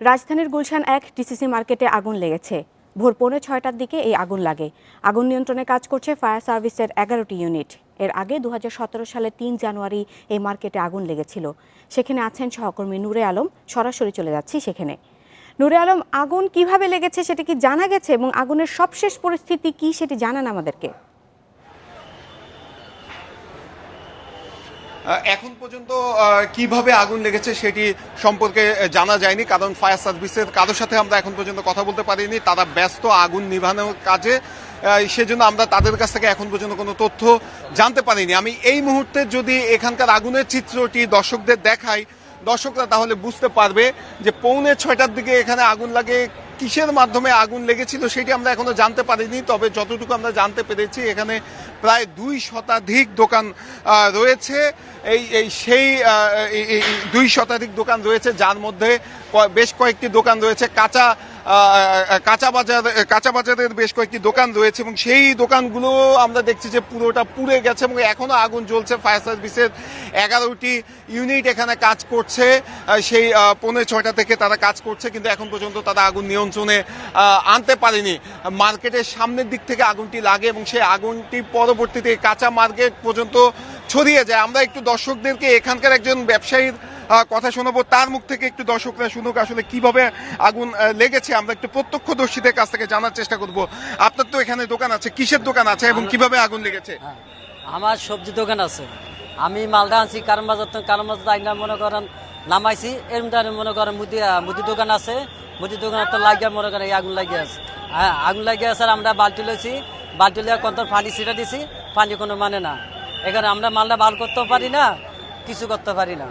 রাজধানীর গুলশান ১ টিসিসি মার্কেটে আগুন লেগেছে। ভোর 6:45টার দিকে এই আগুন লাগে। আগুন নিয়ন্ত্রণে কাজ করছে ফায়ার সার্ভিসের 11টি ইউনিট। এর আগে 2017 সালের 3 জানুয়ারি এই মার্কেটে আগুন লেগেছিল। সেখানে আছেন সহকর্মী নূরে আলম। সরাসরি চলে যাচ্ছি সেখানে। নূরে আলম, আগুন কিভাবে লেগেছে সেটা কি জানা গেছে এবং আগুনের সবশেষ পরিস্থিতি কি সেটি জানান আমাদেরকে। এখন পর্যন্ত কিভাবে আগুন লেগেছে সেটি সম্পর্কে জানা যায়নি, কারণ ফায়ার সার্ভিসের কারোর সাথে আমরা এখন পর্যন্ত কথা বলতে পারিনি। তারা ব্যস্ত আগুন নিভানোর কাজে, সেজন্য আমরা তাদের কাছ থেকে এখন পর্যন্ত কোনো তথ্য জানতে পারিনি। আমি এই মুহূর্তে যদি এখানকার আগুনের চিত্রটি দর্শকদের দেখাই, দর্শকরা তাহলে বুঝতে পারবে যে 6:45টার দিকে এখানে আগুন লাগে। কিসের মাধ্যমে আগুন লেগেছিল সেটি আমরা এখনো জানতে পারিনি, তবে যতটুকু আমরা জানতে পেরেছি এখানে প্রায় 2 শতাধিক দোকান রয়েছে। সেই 2 শতাধিক দোকান রয়েছে, যার মধ্যে বেশ কয়েকটি দোকান রয়েছে কাঁচা বাজারের বেশ কয়েকটি দোকান রয়েছে, এবং সেই দোকানগুলো আমরা দেখছি যে পুরোটা পুড়ে গেছে এবং এখনো আগুন জ্বলছে। ফায়ার সার্ভিসের 11টি ইউনিট এখানে কাজ করছে, সেই 6:45 থেকে তারা কাজ করছে, কিন্তু এখন পর্যন্ত তারা আগুন নিয়ন্ত্রণে আনতে পারেনি। মার্কেটের সামনের দিক থেকে আগুনটি লাগে এবং সেই আগুনটি পরবর্তীতে কাঁচা মার্কেট পর্যন্ত ছড়িয়ে যায়। আমরা একটু দর্শকদেরকে এখানকার একজন ব্যবসায়ীর কথা শোনাবো, তার মুখ থেকে একটু দর্শকরা শুনুক আসলে কিভাবে আগুন লেগেছে। আমরা একটু প্রত্যক্ষদর্শীদের কাছ থেকে জানার চেষ্টা করব। আপনার তো এখানে দোকান আছে, কিসের দোকান আছে এবং কিভাবে আগুন লেগেছে? আমার সবজি দোকান আছে, আমি মালদা আনছি কারণ বাজার আইনা মনে করেন নামাইছি। এর মধ্যে মনে করেন মুদি দোকান আছে, মুদি দোকান তো লাগিয়ে মনে করেন আগুন লাগিয়ে আছে। হ্যাঁ, আগুন লাগিয়ে আছে। আমরা বালতি লইছি, বালতি লিয়ে কত পানি ছিটা দিছি, পানি কোনো মানে না। এখানে আমরা মালটা বার করতেও পারি না, কিছু করতে পারি না।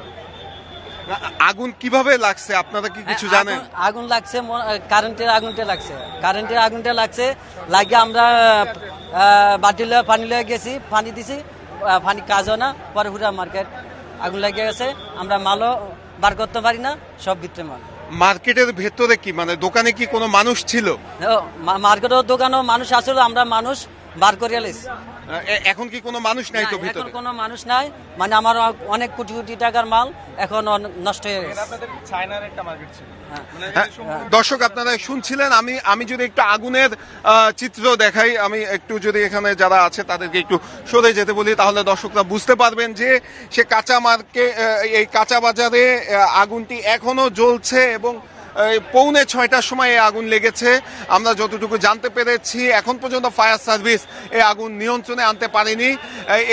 আগুন কিভাবে লাগছে আপনারা কি কিছু জানেন? আগুন লাগছে কারেন্টের আগুনটা লাগছে লাগিয়ে আমরা বালতি লিয়ে পানি লিয়ে গেছি, পানি দিছি, পানি কাজ হয় না। পরে হুরা মার্কেট আগুন লাগিয়ে গেছে, আমরা মালও বার করতে পারি না, সব ভিতরে মাল। মার্কেটের ভেতরে কি মানে দোকানে কি কোনো মানুষ ছিল? মার্কেটের দোকানেও মানুষ আসলে আমরা মানুষ বার করিয়া লাইছি। এখন কি কোনো মানুষ নাই তো ভিতরে? কোনো মানুষ নাই, মানে আমার অনেক কোটি কোটি টাকার মাল এখন নষ্ট হয়ে গেছে। দর্শক আপনারা শুনছিলেন, আমি যদি একটু আগুনের চিত্র দেখাই, আমি একটু যদি এখানে যারা আছে তাদেরকে একটু সরে যেতে বলি, তাহলে দর্শকরা বুঝতে পারবেন যে সে এই কাঁচা বাজারে আগুনটি এখনো জ্বলছে এবং 6:45টার সময় এই আগুন লেগেছে। আমরা যতটুকু জানতে পেরেছি এখন পর্যন্ত ফায়ার সার্ভিস এই আগুন নিয়ন্ত্রণে আনতে পারেনি।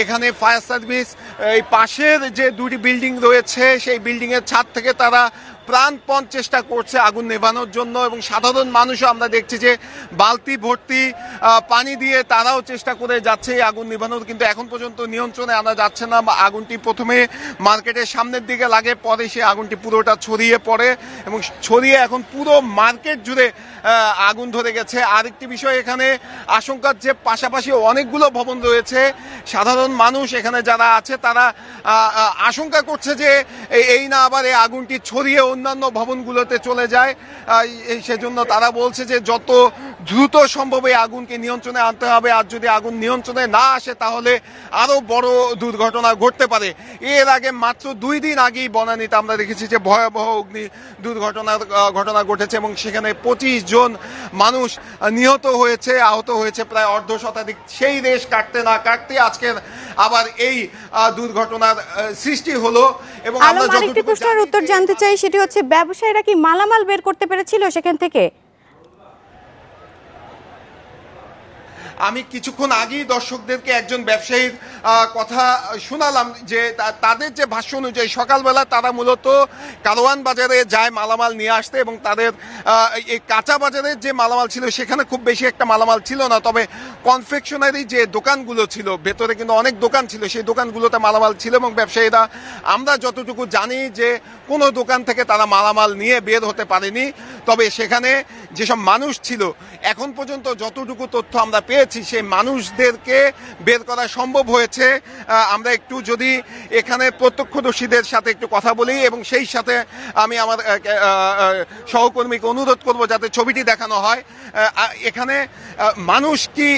এখানে ফায়ার সার্ভিস এই পাশের যে 2টি বিল্ডিং রয়েছে সেই বিল্ডিংয়ের ছাদ থেকে তারা প্রাণপণ চেষ্টা করছে আগুন নেভানোর জন্য, এবং সাধারণ মানুষও আমরা দেখছি যে বালতি ভর্তি পানি দিয়ে তারাও চেষ্টা করে যাচ্ছে এই আগুন নেভানোর, কিন্তু এখন পর্যন্ত নিয়ন্ত্রণে আনা যাচ্ছে না। আগুনটি প্রথমে মার্কেটের সামনের দিকে লাগে, পরে সে আগুনটি পুরোটা ছড়িয়ে পড়ে এবং ছড়িয়ে এখন পুরো মার্কেট জুড়ে আগুন ধরে গেছে। আরেকটি বিষয়, এখানে আশঙ্কার যে পাশাপাশি অনেকগুলো ভবন রয়েছে, সাধারণ মানুষ এখানে যারা আছে তারা আশঙ্কা করছে যে এই না আবার এই আগুনটি ছড়িয়ে অন্যান্য ভবনগুলোতে চলে যায়। সেজন্য তারা বলছে যে যত দ্রুত সম্ভব এই আগুনকে নিয়ন্ত্রণে আনতে হবে, আর যদি আগুন নিয়ন্ত্রণে না আসে তাহলে আরো বড় দুর্ঘটনা ঘটতে পারে। এর আগে মাত্র 2 দিন আগেই বনানীতে আমরা দেখেছি যে ভয়াবহ অগ্নি ঘটনা ঘটেছে এবং সেখানে 25 জন মানুষ নিহত হয়েছে, আহত হয়েছে প্রায় 1/2 শতাধিক। সেই রেশ কাটতে না কাটতে আজকে আবার এই দুর্ঘটনার সৃষ্টি হলো। এবং আমরা আরেকটি প্রশ্নের উত্তর জানতে চাই, সেটি হচ্ছে ব্যবসায়ীরা কি মালামাল বের করতে পেরেছিল সেখান থেকে? আমি কিছুক্ষণ আগেই দর্শকদেরকে একজন ব্যবসায়ীর কথা শোনালাম যে তাদের যে ভাষ্য অনুযায়ী সকালবেলা তারা মূলত কারওয়ান বাজারে যায় মালামাল নিয়ে আসতে, এবং তাদের এই কাঁচা বাজারের যে মালামাল ছিল সেখানে খুব বেশি একটা মালামাল ছিল না, তবে কনফেকশনারি যে দোকানগুলো ছিল ভেতরে কিন্তু অনেক দোকান ছিল, সেই দোকানগুলোতে মালামাল ছিল। এবং ব্যবসায়ীরা আমরা যতটুকু জানি যে কোনো দোকান থেকে তারা মালামাল নিয়ে বের হতে পারেনি, তবে সেখানে যেসব মানুষ ছিল এখন পর্যন্ত যতটুকু তথ্য আমরা পেয়েছি সেই মানুষদেরকে বের করা সম্ভব হয়েছে। আমরা একটু যদি এখানে প্রত্যক্ষদর্শীদের সাথে একটু কথা বলি এবং সেই সাথে আমি আমার সহকর্মীকে অনুরোধ করব যাতে ছবিটি দেখানো হয়। এখানে মানুষ কি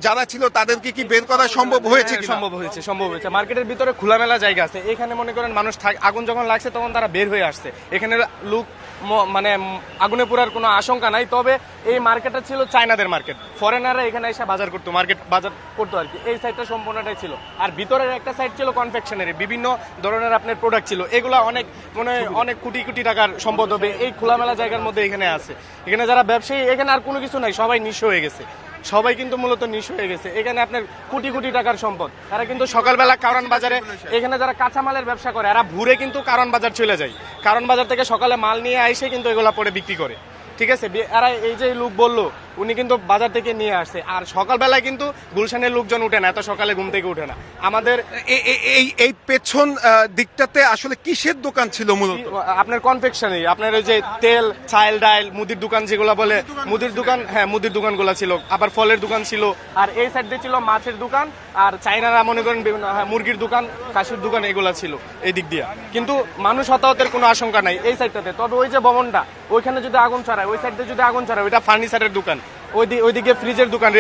যারা ছিল তাদেরকে কি বের করা সম্ভব হয়েছে? সম্ভব হয়েছে। মার্কেটের ভিতরে খোলামেলা জায়গা আছে, এখানে মনে করেন মানুষ আগুন যখন লাগছে তখন তারা বের হয়ে আসছে। এখানে লোক মানে আগুনে পুরার কোনো আশঙ্কা নাই। তবে এই মার্কেটটা ছিল চায়নাদের মার্কেট, ফরেনাররা এখানে এসে বাজার করতো, বাজার করতো আর কি। এই সাইডটা সম্পূর্ণটাই ছিল। আর ভিতরের একটা সাইড ছিল কনফেকশনারি, বিভিন্ন ধরনের আপনার প্রোডাক্ট ছিল। এগুলো অনেক কোটি কোটি টাকার সম্পদ হবে এই খোলামেলা জায়গার মধ্যে এখানে আছে। এখানে যারা ব্যবসায়ী, এখানে আর কোনো কিছু নাই, সবাই নিঃস্ব হয়ে গেছে। সবাই কিন্তু মূলত নিঃস্ব হয়ে গেছে। এখানে আপনার কোটি কোটি টাকার সম্পদ। তারা কিন্তু সকালবেলা কারণ বাজারে, এখানে যারা কাঁচামালের ব্যবসা করে এরা ভোরে কিন্তু কারণ বাজার চলে যায়, কারণ বাজার থেকে সকালে মাল নিয়ে আইসে কিন্তু এগুলা পরে বিক্রি করে। ঠিক আছে, এরা এই যে লোক বললো উনি কিন্তু বাজার থেকে নিয়ে আসছে। আর সকালবেলায় কিন্তু গুলশানের লোকজন উঠে না, এত সকালে ঘুম থেকে উঠে না। আমাদের এই পেছন দিকটাতে আসলে কিসের দোকান ছিল? মূলত আপনার কনফেকশনারি, আপনার ওই যে তেল, চাল, ডাল, মুদির দোকান যেগুলো বলে, মুদির দোকান, হ্যাঁ মুদির দোকানগুলো ছিল। আবার ফলের দোকান ছিল। আর এই সাইড দিয়ে ছিল মাছের দোকান, আর চাইনারা মনে করেন বিভিন্ন মুরগির দোকান, খাসির দোকান, এগুলা ছিল এই দিক দিয়ে। কিন্তু মানুষ হতাহতের কোনো আশঙ্কা নাই এই সাইডটাতে। তবে ওই যে ভবনটা, ওইখানে যদি আগুন ছড়ায়, ওই সাইড দিয়ে যদি আগুন ছড়ায়, ওইটা ফার্নিচারের দোকান, ওইদিকে ফ্রিজের দোকান,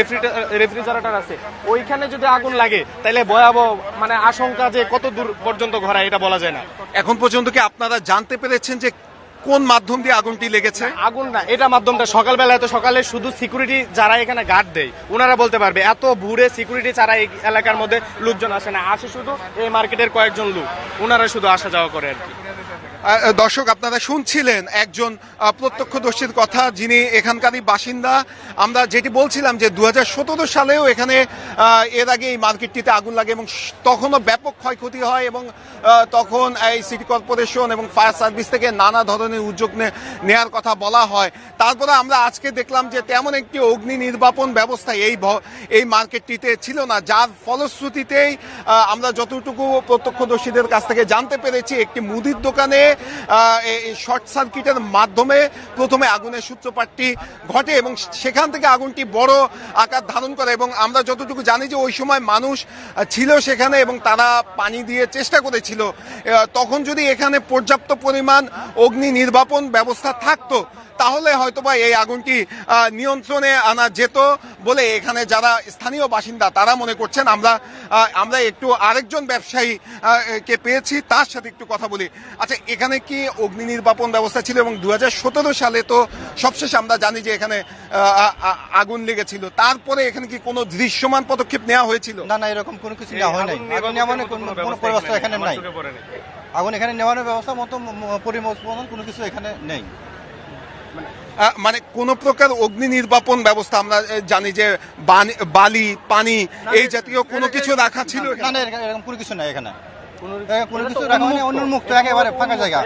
রেফ্রিজারেটর আছে। ওইখানে যদি আগুন লাগে তাহলে ভয়াবহ মানে আশঙ্কা যে কত দূর পর্যন্ত ঘরায় এটা বলা যায় না। এখন পর্যন্ত কি আপনারা জানতে পেরেছেন যে কোন মাধ্যম দিয়ে আগুনটি লেগেছে? আগুন না, এটা মাধ্যমটা সকালবেলা, এত সকালে শুধু সিকিউরিটি যারা এখানে গার্ড দেয় ওনারা বলতে পারবে। এত ভোরে সিকিউরিটি ছাড়া এই এলাকার মধ্যে লোকজন আসে না, আসে শুধু এই মার্কেটের কয়েকজন লোক, ওনারা শুধু আসা যাওয়া করে আর কি। দর্শক, আপনারা শুনছিলেন একজন প্রত্যক্ষদর্শীর কথা, যিনি এখানকারই বাসিন্দা। আমরা যেটি বলছিলাম যে 2017 সালেও এখানে এর আগে এই মার্কেটটিতে আগুন লাগে এবং তখনও ব্যাপক ক্ষয়ক্ষতি হয় এবং তখন এই সিটি কর্পোরেশন এবং ফায়ার সার্ভিস থেকে নানা ধরনের উদ্যোগ নেওয়ার কথা বলা হয়। তারপরে আমরা আজকে দেখলাম যে তেমন একটি অগ্নি নির্বাপন ব্যবস্থা এই মার্কেটটিতে ছিল না, যার ফলশ্রুতিতেই আমরা যতটুকু প্রত্যক্ষদর্শীদের কাছ থেকে জানতে পেরেছি একটি মুদির দোকানে শর্ট সার্কিটের মাধ্যমে প্রথমে আগুনের সূত্রপাতটি ঘটে এবং সেখান থেকে আগুনটি বড় আকার ধারণ করে। এবং আমরা যতটুকু জানি যে ওই সময় মানুষ ছিল সেখানে এবং তারা পানি দিয়ে চেষ্টা করেছিল। তখন যদি এখানে পর্যাপ্ত পরিমাণ অগ্নি নির্বাপন ব্যবস্থা থাকতো তাহলে হয়তোবা এই আগুনটি নিয়ন্ত্রণে আনা যেত বলে এখানে যারা স্থানীয় বাসিন্দা তারা মনে করছেন। আমরা একটু আরেকজন ব্যবসায়ী কে পেয়েছি, তার সাথে একটু কথা বলি। আচ্ছা, এখানে কি অগ্নি নির্বাপন ব্যবস্থা ছিল? এবং 2017 সালে তো সবশেষ আমরা জানি যে এখানে আগুন লেগেছিল, তারপরে এখানে কি কোনো দৃশ্যমান পদক্ষেপ নেওয়া হয়েছিল? না, এরকম কোনো কিছু নেওয়া হয় নাই। আগুন নেওয়ানোর কোনো ব্যবস্থা এখানে নাই। আগুন এখানে নেওয়ানোর ব্যবস্থা মতো পরিমোচন কোনো কিছু এখানে নেই। মানে কোন প্রকার অগ্নি নির্বাপন ব্যবস্থা আমরা জানি যে বালি, পানি এই জাতীয় কোনো কিছু রাখা ছিল? না, এরকম কোনো কিছু নাই এখানে। কোনো কিছু রাখা হয় না, উন্মুক্ত একেবারে ফাঁকা জায়গা।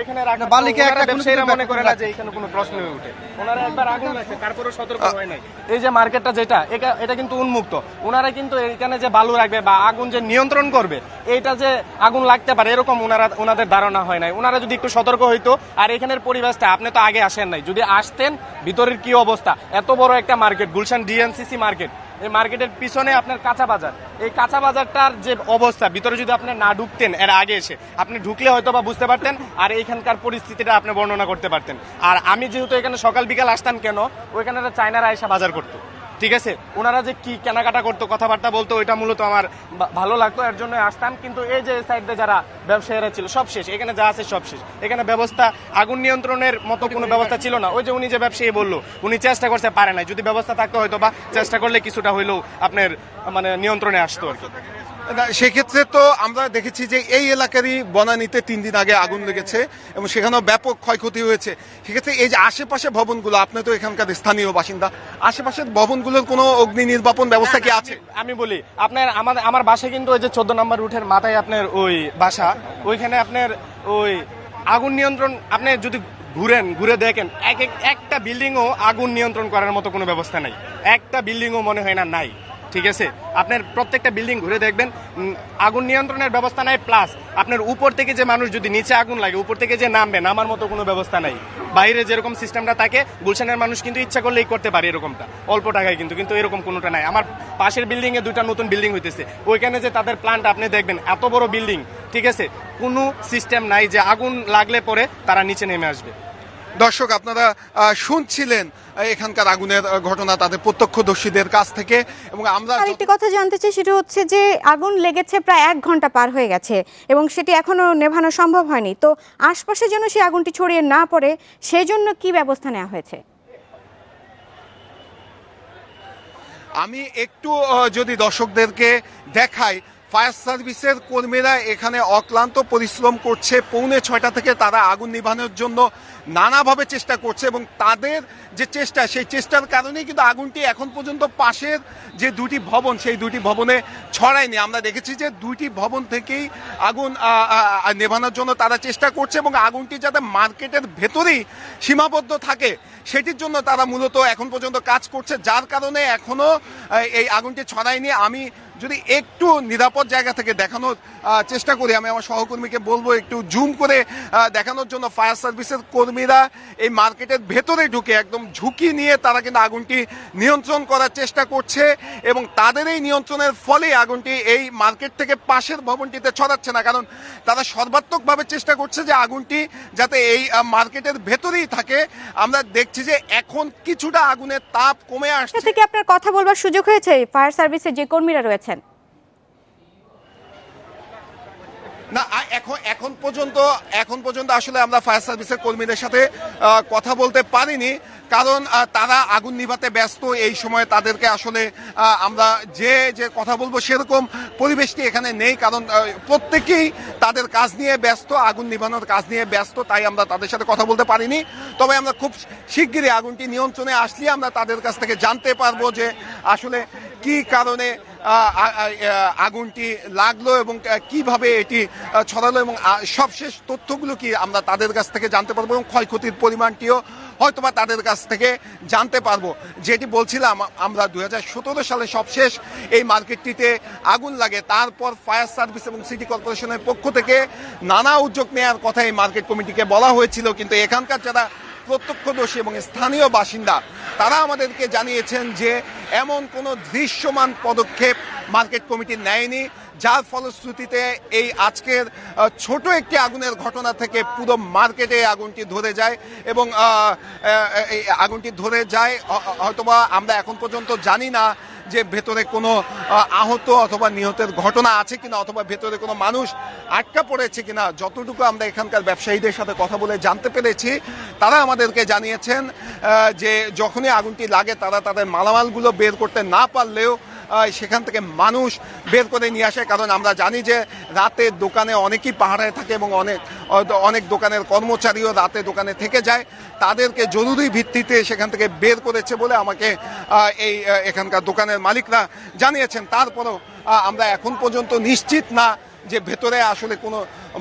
বালিকে একটা ব্যবসায়ীরা মনে করে না যে এখানে কোনো প্রশ্ন উঠে। ওনারা একবার আগুন লাগছে তারপরে সতর্ক হয় নাই। এই যে মার্কেটটা যেটা, এটা কিন্তু উন্মুক্ত। ওনারা কিন্তু এখানে যে বালু রাখবে বা আগুন যে নিয়ন্ত্রণ করবে, এইটা যে আগুন লাগতে পারে এরকম ওনাদের ধারণা হয় নাই। ওনারা যদি একটু সতর্ক হইতো, আর এখানের পরিবেশটা, আপনি তো আগে আসেন নাই, যদি আসতেন ভিতরের কি অবস্থা। এত বড় একটা মার্কেট, গুলশান ডিএনসিসি মার্কেট, এই মার্কেটের পিছনে আপনার কাঁচা বাজার, এই কাঁচা বাজারটার যে অবস্থা, ভিতরে যদি আপনি না ঢুকতেন এর আগে এসে, আপনি ঢুকলে হয়তো বা বুঝতে পারতেন আর এইখানকার পরিস্থিতিটা আপনি বর্ণনা করতে পারতেন। আর আমি যেহেতু এখানে সকাল বিকাল আসতাম, কেন ওইখানে চায়নারা এসে বাজার করতো, ঠিক আছে, ওনারা যে কি কেনাকাটা করতো, কথাবার্তা বলতো, ওইটা মূলত আমার ভালো লাগতো, এর জন্য আসতাম। কিন্তু এই যে সাইডে যারা ব্যবসায়ীরা ছিল সব শেষ, এখানে যা আছে সব শেষ। এখানে ব্যবস্থা, আগুন নিয়ন্ত্রণের মতো কোনো ব্যবস্থা ছিল না। ওই যে উনি যে ব্যবসায়ী বললো, উনি চেষ্টা করতে পারে নাই। যদি ব্যবস্থা থাকতো হয়তো বা চেষ্টা করলে কিছুটা হইলেও আপনার মানে নিয়ন্ত্রণে আসতো আর কি। সেক্ষেত্রে তো আমরা দেখেছি যে এই এলাকারই বনানীতে 3 দিন আগে আগুন লেগেছে এবং সেখানেও ব্যাপক ক্ষয়ক্ষতি হয়েছে। সেক্ষেত্রে এই যে আশেপাশে ভবনগুলো, আপনি তো এখানকার স্থানীয় বাসিন্দা, আশেপাশের ভবনগুলোর কোনো অগ্নি নির্বাপন ব্যবস্থা কি আছে? আমি বলি আপনার, আমার বাসা কিন্তু ওই যে 14 নম্বর রুটের মাথায় আপনার ওই বাসা, ওইখানে আপনার ওই আগুন নিয়ন্ত্রণ, আপনি যদি ঘুরে দেখেন একটা বিল্ডিংও আগুন নিয়ন্ত্রণ করার মতো কোনো ব্যবস্থা নাই। একটা বিল্ডিংও মনে হয় না নাই, ঠিক আছে, আপনার প্রত্যেকটা বিল্ডিং ঘুরে দেখবেন আগুন নিয়ন্ত্রণের ব্যবস্থা নাই, প্লাস আপনার উপর থেকে যে মানুষ যদি নিচে আগুন লাগে উপর থেকে যে নামার মতো কোনো ব্যবস্থা নাই। বাইরে যেরকম সিস্টেমটা থাকে গুলশানের মানুষ কিন্তু ইচ্ছা করলেই করতে পারে এরকমটা, অল্প টাকায়, কিন্তু এরকম কোনোটা নাই। আমার পাশের বিল্ডিংয়ে 2টা নতুন বিল্ডিং হইতেছে, ওইখানে যে তাদের প্ল্যান্ট আপনি দেখবেন এত বড় বিল্ডিং, ঠিক আছে, কোনো সিস্টেম নাই যে আগুন লাগলে পরে তারা নিচে নেমে আসবে। দর্শক আপনারা শুনছিলেন এখানকার আগুনের ঘটনা তাদের প্রত্যক্ষদর্শীদের কাছ থেকে, এবং আমরা আরেকটি কথা জানতে চাই, সেটা হচ্ছে যে আগুন লেগেছে প্রায় 1 ঘন্টা পার হয়ে গেছে এবং সেটি এখনো নেভানো সম্ভব হয়নি। তো আশপাশে যেন সেই আগুনটি ছড়িয়ে না পড়ে সেই জন্য কি ব্যবস্থা নেওয়া হয়েছে? আমি একটু যদি দর্শকদেরকে দেখাই, ফায়ার সার্ভিসের কর্মীরা এখানে অক্লান্ত পরিশ্রম করছে। 5:45 থেকে তারা আগুন নিভানোর জন্য নানাভাবে চেষ্টা করছে, এবং তাদের যে চেষ্টা, সেই চেষ্টার কারণেই কিন্তু আগুনটি এখন পর্যন্ত পাশের যে 2টি ভবন, সেই 2টি ভবনে ছড়ায়নি। আমরা দেখেছি যে 2টি ভবন থেকেই আগুন নেভানোর জন্য তারা চেষ্টা করছে, এবং আগুনটি যাতে মার্কেটের ভেতরেই সীমাবদ্ধ থাকে সেটির জন্য তারা মূলত এখন পর্যন্ত কাজ করছে, যার কারণে এখনো এই আগুনটি ছড়ায়নি। আমি যদি একটু নিরাপদ জায়গা থেকে দেখানোর চেষ্টা করি, আমি আমার সহকর্মীকে বলবো একটু জুম করে দেখানোর জন্য। ফায়ার সার্ভিসের কর্মীরা এই মার্কেটের ভেতরে ঢুকে একদম ঝুঁকি নিয়ে তারা কিন্তু আগুনটি নিয়ন্ত্রণ করার চেষ্টা করছে, এবং তাদের এই নিয়ন্ত্রণের ফলে আগুনটি এই মার্কেট থেকে পাশের ভবনটিতে ছড়াচ্ছে না, কারণ তারা সর্বাত্মকভাবে চেষ্টা করছে যে আগুনটি যাতে এই মার্কেটের ভেতরেই থাকে। আমরা দেখছি যে এখন কিছুটা আগুনের তাপ কমে আসছে। থেকে আপনার কথা বলবার সুযোগ হয়েছে ফায়ার সার্ভিসের যে কর্মীরা রয়েছেন? না, এখন পর্যন্ত আসলে আমরা ফায়ার সার্ভিসের কর্মীদের সাথে কথা বলতে পারিনি, কারণ তারা আগুন নিভাতে ব্যস্ত। এই সময় তাদেরকে আসলে আমরা যে কথা বলবো সেরকম পরিবেশটি এখানে নেই, কারণ প্রত্যেকেই তাদের কাজ নিয়ে ব্যস্ত, আগুন নিভানোর কাজ নিয়ে ব্যস্ত, তাই আমরা তাদের সাথে কথা বলতে পারিনি। তবে আমরা খুব শিগগিরই আগুনটি নিয়ন্ত্রণে আসলে আমরা তাদের কাছ থেকে জানতে পারবো যে আসলে কি কারণে আগুনটি লাগলো এবং কিভাবে এটি ছড়ালো, এবং সবশেষ তথ্যগুলো কি আমরা তাদের কাছ থেকে জানতে পারবো, এবং ক্ষয়ক্ষতির পরিমাণটিও হয়তোবা তাদের কাছ থেকে জানতে পারবো। যেটি বলছিলাম, আমরা 2017 সালে সবশেষ এই মার্কেটটিতে আগুন লাগে, তারপর ফায়ার সার্ভিস এবং সিটি কর্পোরেশনের পক্ষ থেকে নানা উদ্যোগ নেওয়ার কথা এই মার্কেট কমিটিকে বলা হয়েছিল, কিন্তু এখানকার যারা প্রত্যক্ষদর্শী এবং স্থানীয় বাসিন্দা তারা আমাদেরকে জানিয়েছেন যে এমন কোনো দৃশ্যমান পদক্ষেপ মার্কেট কমিটি নেয়নি, যার ফলশ্রুতিতে এই আজকের ছোট একটি আগুনের ঘটনা থেকে পুরো মার্কেটে আগুনটি ধরে যায়, এবং এই আগুনটি ধরে যায়। হয়তোবা আমরা এখন পর্যন্ত জানি না যে ভেতরে কোনো আহত অথবা নিহতের ঘটনা আছে কিনা, অথবা ভেতরে কোনো মানুষ আটকা পড়েছে কিনা। যতটুকু আমরা এখানকার ব্যবসায়ীদের সাথে কথা বলে জানতে পেরেছি, তারা আমাদেরকে জানিয়েছেন যে যখনই আগুনটি লাগে তারা তাদের মালামালগুলো বের করতে না পারলেও সেখান থেকে মানুষ বের করে নিয়ে আসে, কারণ আমরা জানি যে রাতে দোকানে অনেকেই পাহারায় থাকে, এবং অনেক দোকানের কর্মচারীও রাতে দোকানে থেকে যায়, তাদেরকে জরুরি ভিত্তিতে সেখান থেকে বের করেছে বলে আমাকে এখানকার দোকানের মালিকরা জানিয়েছেন। তারপরও আমরা এখন পর্যন্ত নিশ্চিত না যে ভেতরে আসলে কোনো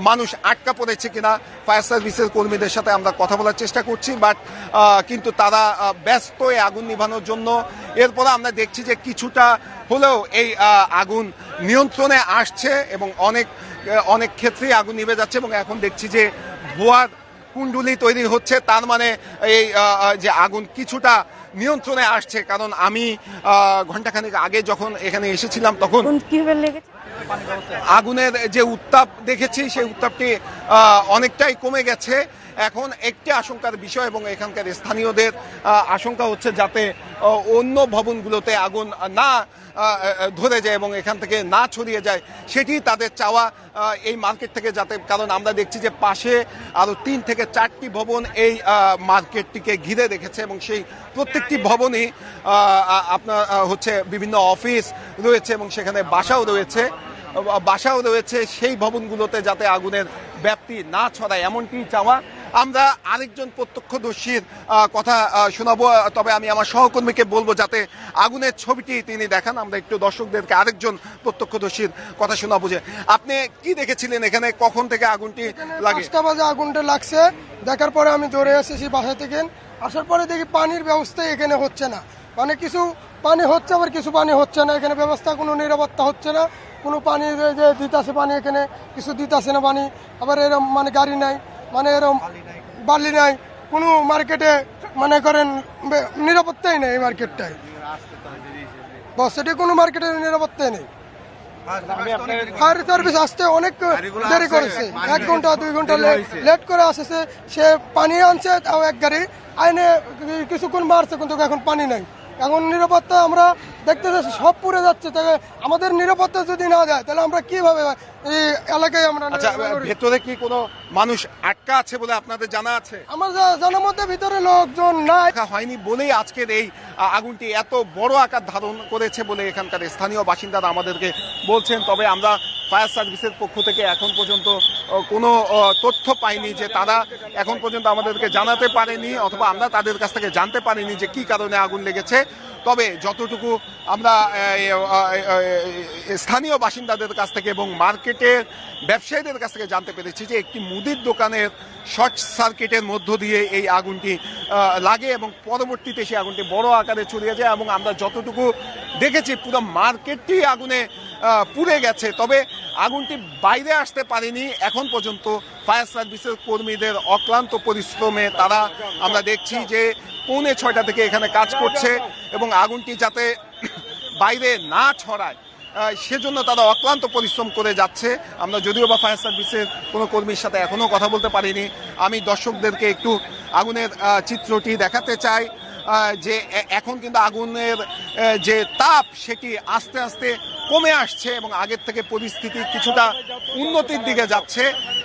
মানুষ আটকা পড়েছে কিনা। ফায়ার সার্ভিসের কর্মীদের সাথে আমরা কথা বলার চেষ্টা করছি, বাট কিন্তু তারা ব্যস্ত এই আগুন নিভানোর জন্য। এরপরে আমরা দেখছি যে কিছুটা হলেও এই আগুন নিয়ন্ত্রণে আসছে, এবং অনেক ক্ষেত্রেই আগুন নিভে যাচ্ছে, এবং এখন দেখছি যে ধোঁয়ার কুণ্ডুলি তৈরি হচ্ছে, তার মানে এই যে আগুন কিছুটা নিয়ন্ত্রণে আসছে। কারণ আমি ঘন্টাখানেক আগে যখন এখানে এসেছিলাম তখন কিভাবে লেগেছে আগুনের যে উত্তাপ দেখেছি, সেই উত্তাপটি অনেকটাই কমে গেছে। এখন একটি আশঙ্কার বিষয়, এবং এখানকার স্থানীয়দের আশঙ্কা হচ্ছে যাতে অন্য ভবনগুলোতে আগুন না ধরে যায় এবং এখান থেকে না ছড়িয়ে যায়, সেটি তাদের চাওয়া এই মার্কেট থেকে যাতে। কারণ আমরা দেখছি যে পাশে আরো 3 থেকে 4টি ভবন এই মার্কেটটিকে ঘিরে রেখেছে, এবং সেই প্রত্যেকটি ভবনই আপনার হচ্ছে বিভিন্ন অফিস রয়েছে, এবং সেখানে বাসাও রয়েছে। সেই ভবনগুলোতে যাতে আগুনের ব্যাপ্তি না ছড়ায়, এমনটি চাওয়া। আমরা আরেকজন প্রত্যক্ষদর্শীর কথা শোনাবো, তবে আমি আমার সহকর্মীকে বলবো যাতে আগুনের ছবিটি তিনি দেখান। আমরা একটু দর্শকদেরকে আরেকজন প্রত্যক্ষদর্শীর কথা শোনাবো। যে আপনি কি দেখেছিলেন এখানে, কখন থেকে আগুনটি লাগে? 5টা বাজে আগুনটা লাগছে, দেখার পরে আমি দৌড়ে এসেছি বাসা থেকে। আসার পরে দেখি পানির ব্যবস্থা এখানে হচ্ছে না, মানে কিছু পানি হচ্ছে, আবার কিছু পানি হচ্ছে না। এখানে ব্যবস্থা কোনো নিরাপত্তা হচ্ছে না, কোনো পানি যে দিতেছে পানি এখানে কিছু দিতেছে না পানি। আবার এরকম মানে গাড়ি নাই, মানে এরকম বালি নাই, কোনো মার্কেটে মনে করেন নিরাপত্তাই নেই এই মার্কেটটায়। বস এটা কোনো মার্কেটের নিরাপত্তাই নেই। ফায়ার সার্ভিস আসতে অনেক দেরি করেছে, 1 ঘন্টা 2 ঘন্টা লেট করে আসছে। সে পানি আনছে তাও এক গাড়ি আইনে কিছুক্ষণ মারছে, কিন্তু এখন পানি নাই। এখন নিরাপত্তা আমরা দেখতে যাচ্ছি সব পুড়ে যাচ্ছে। তাহলে আমাদের নিরাপত্তা যদি না যায় তাহলে আমরা কিভাবে এই এলাকায় আমরা আচ্ছা, ভেতরে কি কোনো মানুষ আটকা আছে বলে আপনাদের জানা আছে? আমার জানার মধ্যে ভিতরে লোকজন নাই দেখা হয়নি বলেই আজকের এই আগুনটি এত বড় আকার ধারণ করেছে বলে এখানকার স্থানীয় বাসিন্দারা আমাদেরকে বলছেন। তবে আমরা ফায়ার সার্ভিসের পক্ষ থেকে এখন পর্যন্ত কোনো তথ্য পাইনি, যে তারা এখন পর্যন্ত আমাদেরকে জানাতে পারেনি অথবা আমরা তাদের কাছ থেকে জানতে পারিনি যে কি কারণে আগুন লেগেছে। তবে যতটুকু আমরা স্থানীয় বাসিন্দাদের কাছ থেকে এবং মার্কেটের ব্যবসায়ীদের কাছ থেকে জানতে পেরেছি যে একটি মুদির দোকানের শর্ট সার্কিটের মধ্য দিয়ে এই আগুনটি লাগে এবং পরবর্তীতে সেই আগুনটি বড় আকারে ছড়িয়ে যায় এবং আমরা যতটুকু দেখেছি পুরো মার্কেটটি আগুনে পুড়ে গেছে। তবে আগুনটি বাইরে আসতে পারেনি এখন পর্যন্ত। ফায়ার সার্ভিসের কর্মীদের অক্লান্ত পরিশ্রমে তারা আমরা দেখছি যে 6:45 থেকে এখানে কাজ করছে এবং আগুনটি যাতে বাইরে না ছড়ায় সেজন্য তারা অক্লান্ত পরিশ্রম করে যাচ্ছে। আমরা যদিও বা ফায়ার সার্ভিসের কোনো কর্মীর সাথে এখনও কথা বলতে পারিনি। আমি দর্শকদেরকে একটু আগুনের চিত্রটি দেখাতে চাই যে এখন কিন্তু আগুনের যে তাপ সেটি আস্তে আস্তে কমে আসছে এবং আগের থেকে পরিস্থিতি কিছুটা উন্নতির দিকে যাচ্ছে।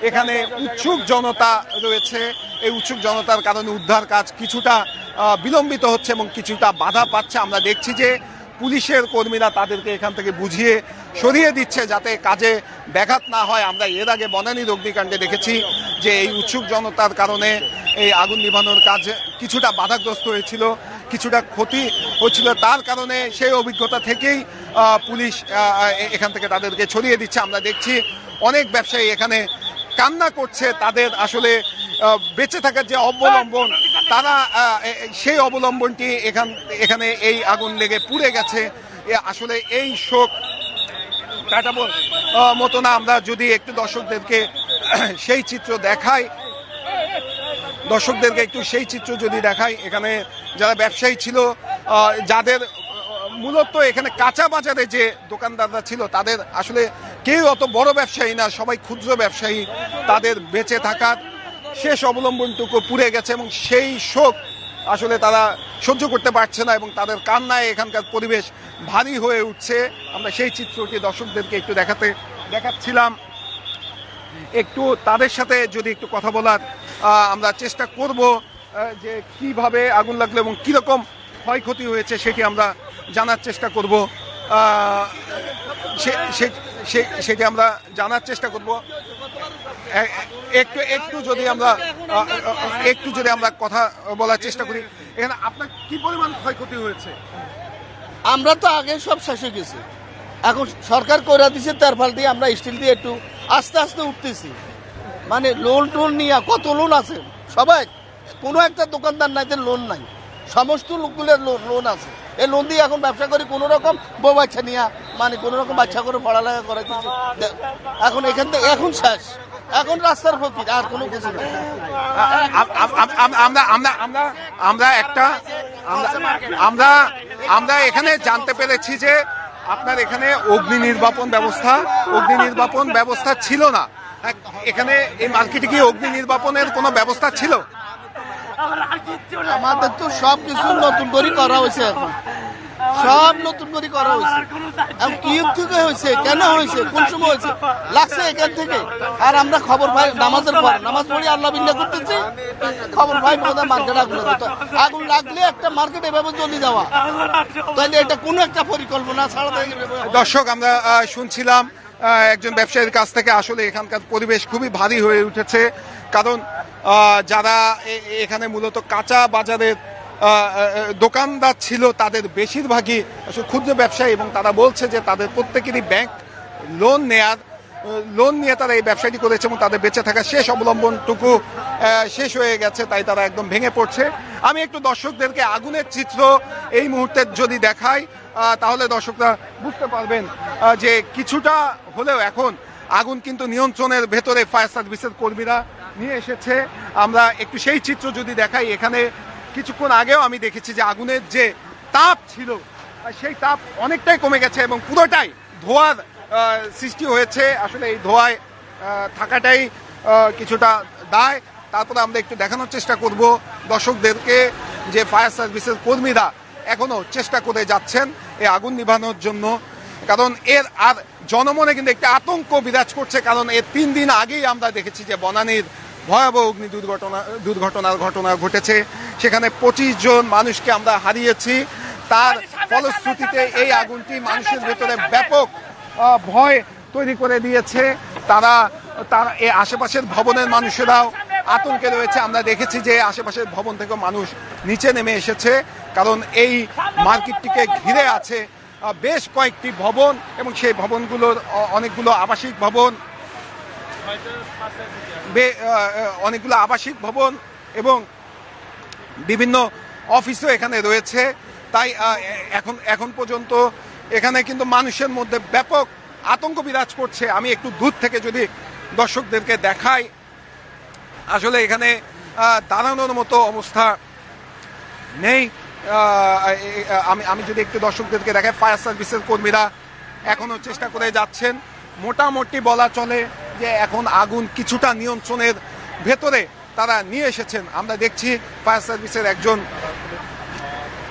এখানে উৎসুক জনতা রয়েছে, এই উৎসুক জনতার কারণে উদ্ধার কাজ কিছুটা বিলম্বিত হচ্ছে এবং কিছুটা বাধা পাচ্ছে। আমরা দেখছি যে পুলিশের কর্মীরা তাদেরকে এখান থেকে বুঝিয়ে সরিয়ে দিচ্ছে যাতে কাজে ব্যাঘাত না হয়। আমরা এর আগে বনানীর অগ্নিকাণ্ডে দেখেছি যে এই উৎসুক জনতার কারণে এই আগুন নিভানোর কাজ কিছুটা বাধাগ্রস্ত হয়েছিল, কিছুটা ক্ষতি হচ্ছিল। তার কারণে সেই অভিজ্ঞতা থেকেই পুলিশ এখান থেকে তাদেরকে ছড়িয়ে দিচ্ছে। আমরা দেখছি অনেক ব্যবসায়ী এখানে কান্না করছে, তাদের আসলে বেঁচে থাকার যে অবলম্বন তারা সেই অবলম্বনটি এখানে এই আগুন লেগে পুড়ে গেছে। আসলে এই শোক কাটানোর মতো না। আমরা যদি একটু দর্শকদেরকে সেই চিত্র দেখাই, যদি দেখাই, এখানে যারা ব্যবসায়ী ছিল, যাদের মূলত এখানে কাঁচা বাজারে যে দোকানদাররা ছিল তাদের আসলে কেউ অত বড় ব্যবসায়ী না, সবাই ক্ষুদ্র ব্যবসায়ী। তাদের বেঁচে থাকার শেষ অবলম্বনটুকু পুড়ে গেছে এবং সেই শোক আসলে তারা সহ্য করতে পারছে না এবং তাদের কান্নায় এখানকার পরিবেশ ভারী হয়ে উঠছে। আমরা সেই চিত্রটি দর্শকদেরকে একটু দেখাচ্ছিলাম। একটু তাদের সাথে যদি একটু কথা বলার আমরা চেষ্টা করব যে কিভাবে আগুন লাগলো এবং কিরকম ক্ষয়ক্ষতি হয়েছে সেটি আমরা জানার চেষ্টা করব। সেটি আমরা জানার চেষ্টা করব। একটু যদি আমরা কথা বলার চেষ্টা করি, এখানে আপনার কি পরিমাণ ক্ষয়ক্ষতি হয়েছে? আমরা তো আগে সব শেষ হয়ে গেছি, এখন সরকার করে দিচ্ছে, তার ফল দিয়ে আমরা স্টিল দিয়ে একটু আস্তে আস্তে উঠতেছি। মানে লোন নিয়ে কত লোন আছে সবাই, কোনো একটা দোকানদার নাই যে লোন নাই, সমস্ত লোকগুলোর লোন আছে। এই লোন দিয়ে এখন ব্যবসা করি কোনো রকম, বউ বাচ্চা নিয়ে মানে কোনো রকম বাচ্চা করে পড়ালেখা করাইতেছি। এখন এখান থেকে এখন শেষ, এখন রাস্তার ফকির, আর কোনো কিছু নেই। আমরা এখানে জানতে পেরেছি যে আপনার এখানে অগ্নি নির্বাপন ব্যবস্থা ছিল না। এখানে এই মার্কেটে কি অগ্নি নির্বাপনের কোনো ব্যবস্থা ছিল? আমাদের তো সব কিছু নতুন করে করা হয়েছে, এখন সব নতুন করে করা হয়েছে। এখন কি থেকে হয়েছে, কেন হয়েছে, কোন সময় হয়েছে লাগছে এখান থেকে। আর আমরা খবর পাই নামাজের পর, নামাজ পড়ি আল্লাহ বিল্লাহ করতেছি, খবর পাই বোধহয় মার্কেট আগুন লাগলে একটা মার্কেট এভাবে চলে যাওয়া, তাহলে এটা কোনো একটা পরিকল্পনা ছাড়া। দর্শক, আমরা শুনছিলাম একজন ব্যবসায়ীর কাছ থেকে। আসলে এখানকার পরিবেশ খুবই ভারী হয়ে উঠেছে, কারণ যারা এখানে মূলত কাঁচা বাজারের দোকানদার ছিল তাদের বেশিরভাগই আসলে ক্ষুদ্র ব্যবসায়ী এবং তারা বলছে যে তাদের প্রত্যেকেরই ব্যাংক লোন নিয়ে তারা এই ব্যবসাটি করেছে এবং তাদের বেঁচে থাকা শেষ অবলম্বনটুকু শেষ হয়ে গেছে, তাই তারা একদম ভেঙে পড়ছে। আমি একটু দর্শকদেরকে আগুনের চিত্র এই মুহূর্তে যদি দেখাই তাহলে দর্শকরা বুঝতে পারবেন যে কিছুটা হলেও এখন আগুন কিন্তু নিয়ন্ত্রণের ভেতরে ফায়ার সার্ভিসের কর্মীরা নিয়ে এসেছে। আমরা একটু সেই চিত্র যদি দেখাই, এখানে কিছুক্ষণ আগেও আমি দেখেছি যে আগুনের যে তাপ ছিল সেই তাপ অনেকটাই কমে গেছে এবং পুরোটাই ধোঁয়ার সৃষ্টি হয়েছে। আসলে এই ধোঁয়ায় থাকাটাই কিছুটা দায়। তারপরে আমরা একটু দেখানোর চেষ্টা করব দর্শকদেরকে যে ফায়ার সার্ভিসের কর্মীরা এখনো চেষ্টা করে যাচ্ছেন এই আগুন নিভানোর জন্য, কারণ এর আর জনমনে কিন্তু একটা আতঙ্ক বিরাজ করছে। কারণ এর 3 দিন আগেই আমরা দেখেছি যে বনানীর ভয়াবহ অগ্নি দুর্ঘটনার ঘটনা ঘটেছে, সেখানে 25 জন মানুষকে আমরা হারিয়েছি। তার ফলশ্রুতিতে এই আগুনটি মানুষের ভেতরে ব্যাপক ভয় তৈরি করে দিয়েছে। তারা এই আশেপাশের ভবনের মানুষেরাও আতঙ্কে রয়েছে। আমরা দেখেছি যে আশেপাশের ভবন থেকে মানুষ নিচে নেমে এসেছে, কারণ এই মার্কেটটিকে ঘিরে আছে বেশ কয়েকটি ভবন এবং সেই ভবনগুলোর অনেকগুলো আবাসিক ভবন এবং বিভিন্ন অফিসও এখানে রয়েছে। তাই এখন পর্যন্ত এখানে কিন্তু মানুষের মধ্যে ব্যাপক আতঙ্ক বিরাজ করছে। আমি একটু দূর থেকে যদি দর্শকদেরকে দেখাই, আসলে এখানে দাঁড়ানোর মতো অবস্থা নেই। আমি যদি একটু দর্শকদেরকে দেখাই, ফায়ার সার্ভিসের কর্মীরা এখনো চেষ্টা করে যাচ্ছেন। মোটামুটি বলা চলে যে এখন আগুন কিছুটা নিয়ন্ত্রণের ভেতরে তারা নিয়ে এসেছেন। আমরা দেখছি ফায়ার সার্ভিসের একজন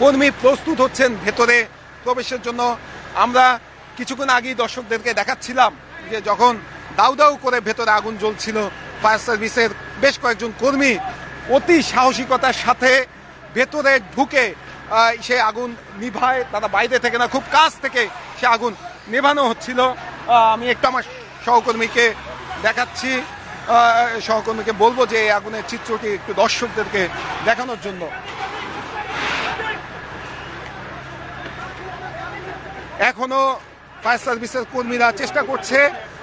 কর্মী প্রস্তুত হচ্ছেন ভেতরে প্রবেশের জন্য। আমরা কিছুক্ষণ আগেই দর্শকদেরকে দেখাচ্ছিলাম যে যখন দাউ দাউ করে ভেতরে আগুন জ্বলছিল, ফায়ার সার্ভিসের বেশ কয়েকজন কর্মী অতি সাহসিকতার সাথে ভেতরে ঢুকে সে আগুন নিভায়। তারা বাইরে থেকে না, খুব কাছ থেকে সে আগুন নেভানো হচ্ছিল। আমি একটু আমার সহকর্মীকে দেখাচ্ছি, সহকর্মীকে বলবো যে এই আগুনের চিত্রটি একটু দর্শকদেরকে দেখানোর জন্য। এখনো ফায়ার সার্ভিসের কর্মীরা চেষ্টা করছে,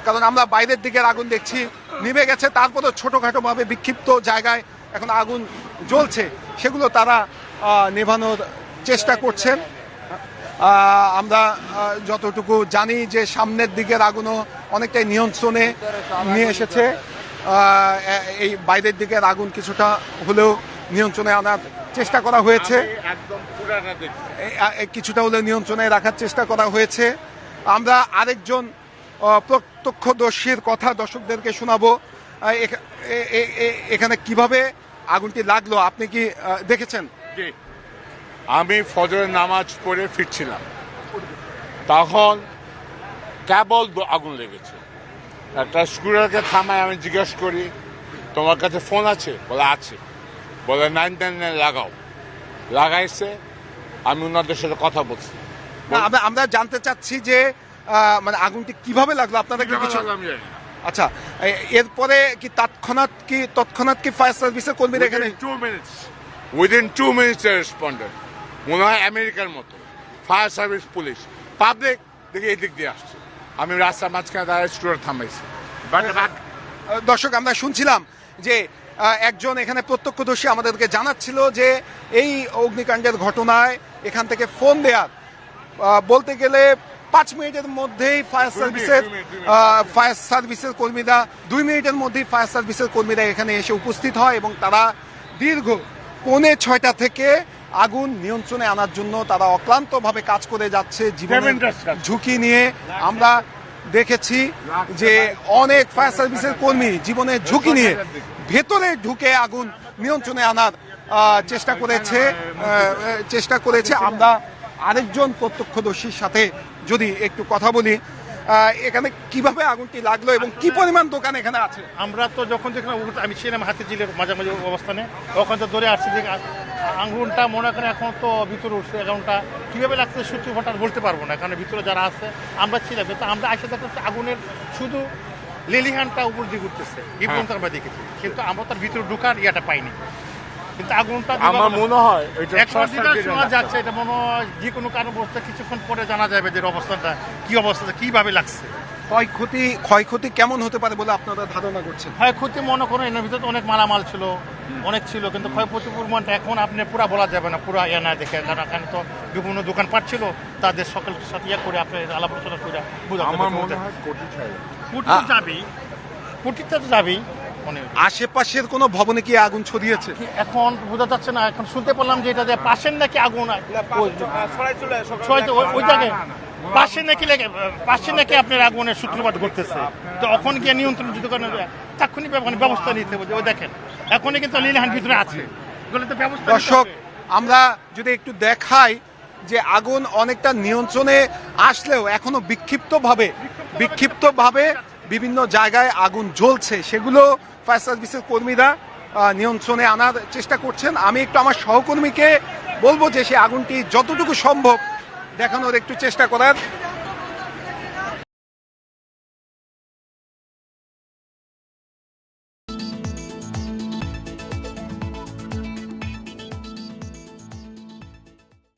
কারণ আমরা বাইরের দিকের আগুন দেখছি নিভে গেছে, তারপরে ছোটোখাটো ভাবে বিক্ষিপ্ত জায়গায় এখন আগুন জ্বলছে, সেগুলো তারা নেভানোর চেষ্টা করছেন। আমরা যতটুকু জানি যে সামনের দিকের আগুনও অনেকটাই নিয়ন্ত্রণে নিয়ে এসেছে। এই বাইরের দিকের আগুন কিছুটা হলেও নিয়ন্ত্রণে আনার চেষ্টা করা হয়েছে, কিছুটা হলেও নিয়ন্ত্রণে রাখার চেষ্টা করা হয়েছে। আমরা আরেকজন প্রত্যক্ষদর্শীর কথা দর্শকদেরকে শোনাবো। এখানে কিভাবে আগুনটি লাগলো আপনি কি দেখেছেন? আমি ফজরের নামাজ পড়ে ফিরছিলাম, তখন কেবল আগুন লেগেছে। একটা স্কুটারকে থামায় আমি জিজ্ঞেস করি, তোমার কাছে ফোন আছে? বলে আছে। বলে 999 লাগাও। লাগাইছে, আমি ওনাদের সাথে কথা বলছি। আমরা জানতে চাচ্ছি যে মানে আগুনটি কিভাবে লাগলো আপনাদের কিছু? আচ্ছা, এরপরে কি তৎক্ষণাৎ কি ফায়ার সার্ভিসের কর্মীরা এখানে? Within 2 minutes responded. মনে হয় আমেরিকার মতো ফায়ার সার্ভিস, পুলিশ, পাবলিক দেখে এদিক দিয়ে আসছে। আমি রাস্তার মাঝখানে দাঁড়িয়ে স্কুটার থামাইছি। দর্শক, আমরা শুনছিলাম যে একজন এখানে প্রত্যক্ষদর্শী আমাদেরকে জানাচ্ছিল যে এই অগ্নিকাণ্ডের ঘটনায় এখান থেকে ফোন দেওয়ার বলতে গেলে 5 মিনিটের মধ্যেই ফায়ার সার্ভিসের কর্মীরা 2 মিনিটের মধ্যেই ফায়ার সার্ভিসের কর্মীরা এখানে এসে উপস্থিত হয় এবং তারা দীর্ঘ 5:45 থেকে আগুন নিয়ন্ত্রণে আনার জন্য তারা অক্লান্তভাবে কাজ করে যাচ্ছে জীবনের ঝুঁকি নিয়ে। আমরা দেখেছি যে অনেক ফায়ার সার্ভিসের কর্মী জীবনের ঝুঁকি নিয়ে ভেতরে ঢুকে আগুন নিয়ন্ত্রণে আনার চেষ্টা করেছে। আমরা আরেকজন প্রত্যক্ষদর্শীর সাথে যদি একটু কথা বলি, এখানে কিভাবে আগুনটি লাগলো এবং কি পরিমাণ দোকান এখানে আছে? আমরা তো যখন দেখলাম, আমি ছিলাম হাতে জিলের মাঝামাঝি অবস্থানে, ওখান তো ধরে আসছে যে আগুনটা মনে করেন এখন তো ভিতরে উঠছে। আগুনটা কীভাবে লাগছে সত্যি ঘটনা বলতে পারবো না, কারণ ভিতরে যারা আছে আমরা ছিলাম। তো আমরা আসে দেখলাম আগুনের শুধু লেলিহানটা উপর দিকে উঠতেছে, এই পর্যন্ত আমরা দেখেছি, কিন্তু আমরা তার ভিতরে ঢুকার ইয়াটা পাইনি। কিন্তু আগুনটা আমার মনে হয় শোনা যাচ্ছে, এটা মনে হয় যে কোনো কারণ অবস্থা কিছুক্ষণ পরে জানা যাবে যে অবস্থাটা কি অবস্থা, কিভাবে লাগছে। ক্ষয়ক্ষতি কেমন হতে পারে বলে আপনারা ধারণা করছেন? ক্ষয়ক্ষতি মনে করুন এর ভিতরে তো অনেক মালামাল ছিল, অনেক ছিল, কিন্তু ক্ষয়ক্ষতির পরিমাণটা এখন আপনি পুরা বলা যাবে না, পুরা না দেখে, কারণ এখানে তো বিভিন্ন দোকানপাট ছিল, তাদের সকলের সাথে করে আপনি আলাপ আলোচনা করে আমার মনে হয় কোটি ছাড়া কোটি তো যাবেই, কোটিতে তো যাবেই। আশেপাশের কোনো ভবনে কি আগুন ছড়িয়েছে? এখন বোঝা যাচ্ছে না, এখন শুনতে পেলাম যে এটা যে পাশের নাকি আগুন ওই জায়গায় পাশে নাকি আপনার আগুনের সূত্রপাত ঘটতেছে, তো এখন গিয়ে নিয়ন্ত্রণ যদি করেন তাৎক্ষণিক ব্যবস্থা নিতে হবে। ওই দেখেন এখনই কিন্তু লিলাহান ভিতরে আছে, দর্শক আমরা যদি একটু দেখাই যে আগুন অনেকটা নিয়ন্ত্রণে আসলেও এখনো বিক্ষিপ্তভাবে বিভিন্ন জায়গায় আগুন জ্বলছে, সেগুলো ফায়ার সার্ভিসের কর্মীরা নিয়ন্ত্রণে আনার চেষ্টা করছেন। আমি একটু আমার সহকর্মীকে বলবো যে সে আগুনটি যতটুকু সম্ভব দেখানোর একটু চেষ্টা করার।